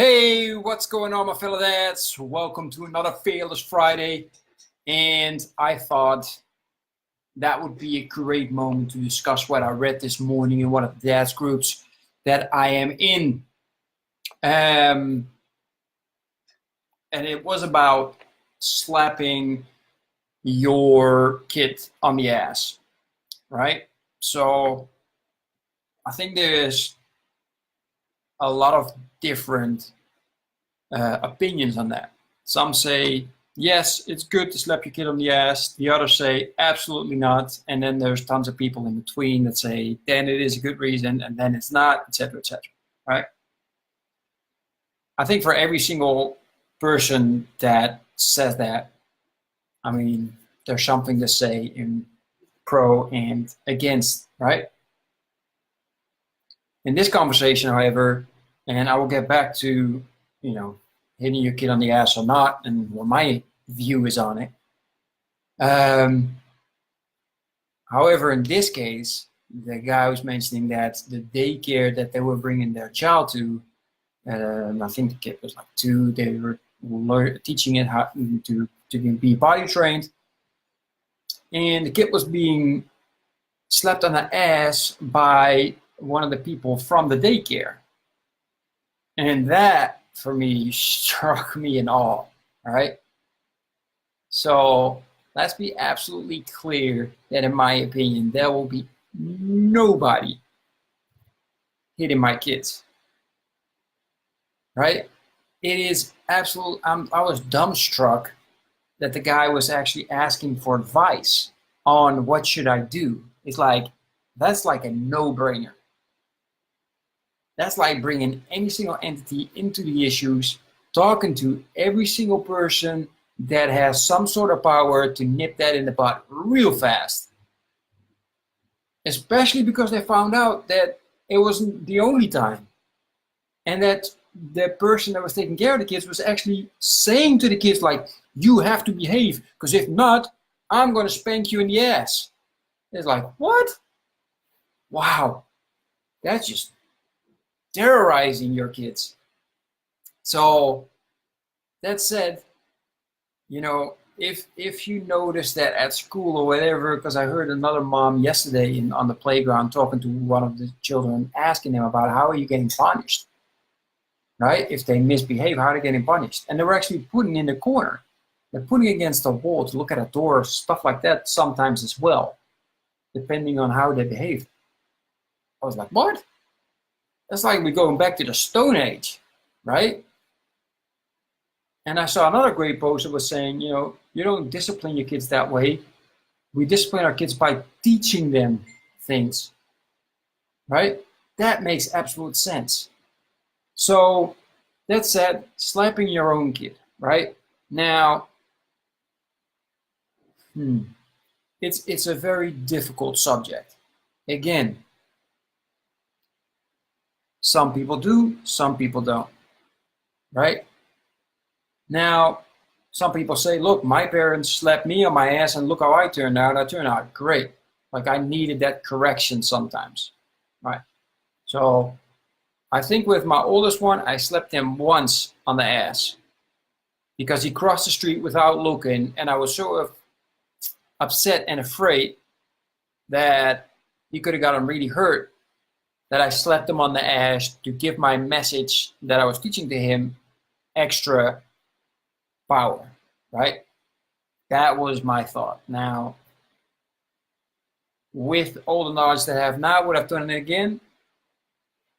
Hey, what's going on, my fellow dads? Welcome to another Fearless Friday. And I thought that would be a great moment to discuss what I read this morning in one of the dads groups that I am in. And it was about slapping your kid on the ass, right? So I think there's a lot of different opinions on that. Some say, yes, it's good to slap your kid on the ass. The others say, absolutely not. And then there's tons of people in between that say, then it is a good reason, and then it's not, etc., etc. Right? I think for every single person that says that, I mean, there's something to say in pro and against, right? In this conversation, however, and I will get back to, hitting your kid on the ass or not, and what my view is on it. However, in this case, the guy was mentioning that the daycare that they were bringing their child to, I think the kid was like 2, they were teaching it how to be body trained, and the kid was being slapped on the ass by one of the people from the daycare. And that, for me, struck me in awe, all right? So let's be absolutely clear that, in my opinion, there will be nobody hitting my kids, right? It is absolute. I was dumbstruck that the guy was actually asking for advice on what should I do. It's like, that's like a no-brainer. That's like bringing any single entity into the issues, talking to every single person that has some sort of power to nip that in the bud real fast. Especially because they found out that it wasn't the only time. And that the person that was taking care of the kids was actually saying to the kids, like, you have to behave, because if not, I'm going to spank you in the ass. It's like, what? Wow. That's just terrorizing your kids. So that said, if you notice that at school or whatever, because I heard another mom yesterday on the playground talking to one of the children, asking them about how are you getting punished, right? If they misbehave, how are they getting punished? And they were actually putting in the corner. They're putting against the wall to look at a door, stuff like that sometimes as well, depending on how they behave. I was like, what? That's like we're going back to the Stone Age, right? And I saw another great post that was saying, you don't discipline your kids that way. We discipline our kids by teaching them things, right? That makes absolute sense. So that said, slapping your own kid, right? Now, it's a very difficult subject. Again, some people do, some people don't, right? Now, some people say, look, my parents slapped me on my ass and look how I turned out. I turned out great. Like I needed that correction sometimes, right? So I think with my oldest one, I slapped him once on the ass because he crossed the street without looking, and I was so upset and afraid that he could have gotten really hurt that I slapped him on the ass to give my message that I was teaching to him extra power, right? That was my thought. Now, with all the knowledge that I have now, would I have done it again?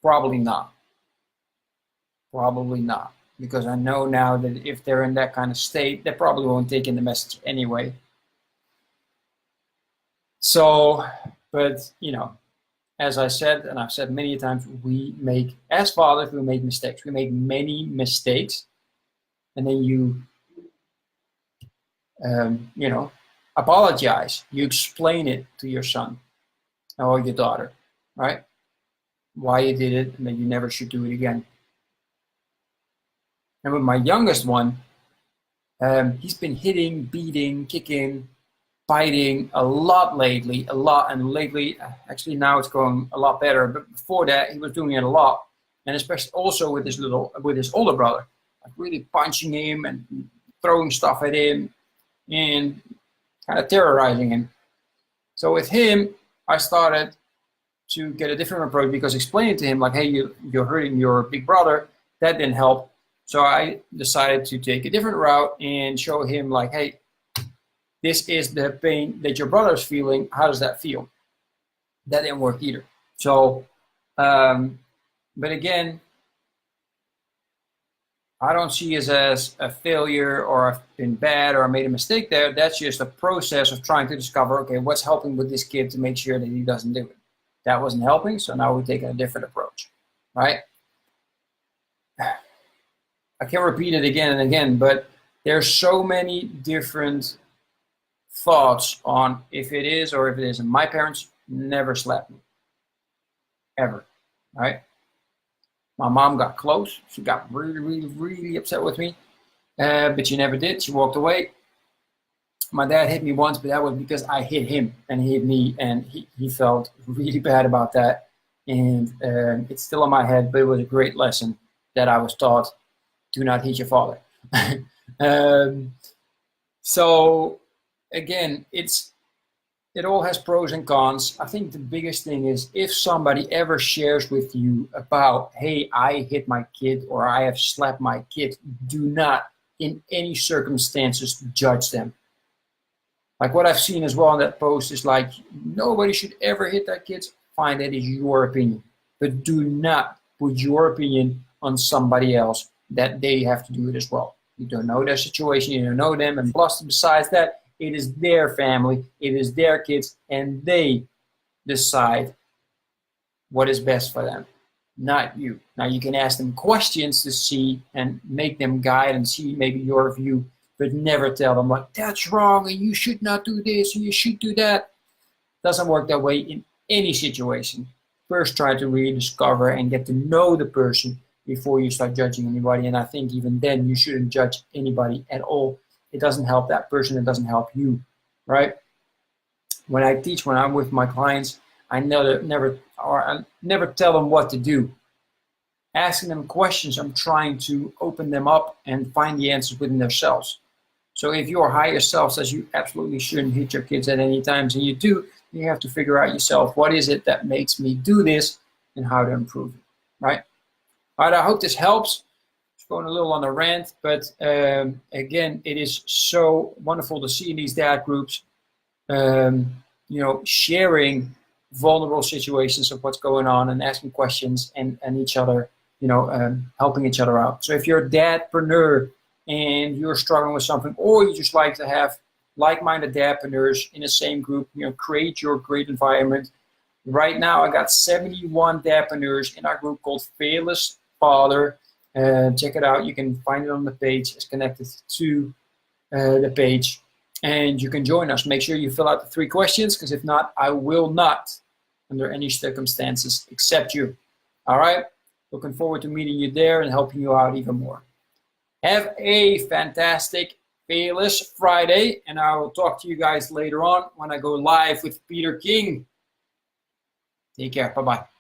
Probably not. Probably not. Because I know now that if they're in that kind of state, they probably won't take in the message anyway. So, but, as I said, and I've said many times, as fathers, we make mistakes. We make many mistakes. And then you apologize. You explain it to your son or your daughter, right? Why you did it, and that you never should do it again. And with my youngest one, he's been hitting, beating, kicking, biting a lot lately, and lately, actually now it's going a lot better, but before that he was doing it a lot. and especially also with his older brother, like really punching him and throwing stuff at him and kind of terrorizing him. So with him, I started to get a different approach, because explaining to him like, hey, you're hurting your big brother, that didn't help. So I decided to take a different route and show him like, hey, this is the pain that your brother's feeling. How does that feel? That didn't work either. So, but again, I don't see it as a failure or I've been bad or I made a mistake there. That's just a process of trying to discover, okay, what's helping with this kid to make sure that he doesn't do it. That wasn't helping, so now we're taking a different approach, right? I can repeat it again and again, but there's so many different thoughts on if it is or if it isn't. My parents never slapped me, ever, right? My mom got close. She got really, really, really upset with me, but she never did. She walked away. My dad hit me once, but that was because I hit him and he hit me, and he felt really bad about that. And it's still in my head, but it was a great lesson that I was taught: do not hit your father. So again, it all has pros and cons. I think the biggest thing is if somebody ever shares with you about, hey, I hit my kid or I have slapped my kid, do not in any circumstances judge them. Like what I've seen as well on that post is like, nobody should ever hit their kids. Fine, that is your opinion. But do not put your opinion on somebody else that they have to do it as well. You don't know their situation, you don't know them, and plus besides that, it is their family, it is their kids, and they decide what is best for them, not you. Now you can ask them questions to see and make them guide and see maybe your view, but never tell them like, that's wrong and you should not do this and you should do that. Doesn't work that way in any situation. First try to really discover and get to know the person before you start judging anybody, and I think even then you shouldn't judge anybody at all. It doesn't help that person, it doesn't help you, right? When I teach, when I'm with my clients, I never tell them what to do. Asking them questions, I'm trying to open them up and find the answers within themselves. So if your higher self says you absolutely shouldn't hit your kids at any times, and you do, you have to figure out yourself, what is it that makes me do this and how to improve it, right? All right, I hope this helps. Going a little on a rant, but again, it is so wonderful to see in these dad groups, sharing vulnerable situations of what's going on and asking questions and each other, helping each other out. So if you're a dadpreneur and you're struggling with something, or you just like to have like-minded dadpreneurs in the same group, create your great environment. Right now, I got 71 dadpreneurs in our group called Fearless Father. Check it out. You can find it on the page. It's connected to the page, and you can join us. Make sure you fill out the 3 questions, because if not, I will not, under any circumstances, accept you. All right? Looking forward to meeting you there and helping you out even more. Have a fantastic Fearless Friday, and I will talk to you guys later on when I go live with Peter King. Take care. Bye-bye.